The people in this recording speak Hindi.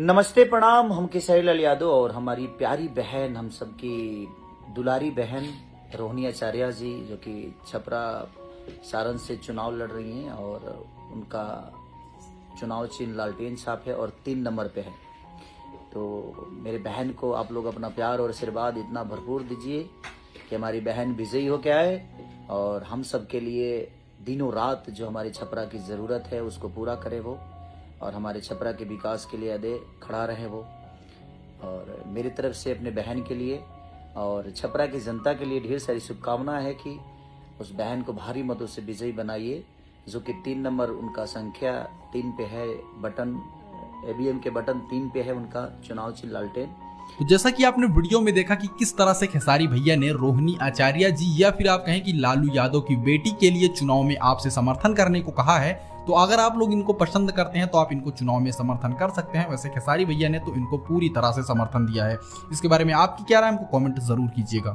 नमस्ते प्रणाम। हम केसरी लाल यादव और हमारी प्यारी बहन, हम सबकी दुलारी बहन रोहिणी आचार्य जी, जो कि छपरा सारण से चुनाव लड़ रही हैं और उनका चुनाव चिन्ह लालटेन छाप है और 3 नंबर पे है। तो मेरे बहन को आप लोग अपना प्यार और आशीर्वाद इतना भरपूर दीजिए कि हमारी बहन विजयी हो के आए और हम सब के लिए दिनों रात जो हमारी छपरा की ज़रूरत है उसको पूरा करे वो, और हमारे छपरा के विकास के लिए अदे खड़ा रहे वो। और मेरी तरफ से अपने बहन के लिए और छपरा की जनता के लिए ढेर सारी शुभकामनाएं है कि उस बहन को भारी मतों से विजयी बनाइए, जो कि 3 नंबर उनका संख्या 3 पे है, बटन ईवीएम के बटन 3 पे है उनका चुनाव चिन्ह लालटेन। तो जैसा कि आपने वीडियो में देखा कि किस तरह से खेसारी भैया ने रोहिणी आचार्य जी या फिर आप कहें कि लालू यादव की बेटी के लिए चुनाव में आपसे समर्थन करने को कहा है। तो अगर आप लोग इनको पसंद करते हैं तो आप इनको चुनाव में समर्थन कर सकते हैं। वैसे खेसारी भैया ने तो इनको पूरी तरह से समर्थन दिया है। इसके बारे में आपकी क्या राय है, हमको कमेंट जरूर कीजिएगा।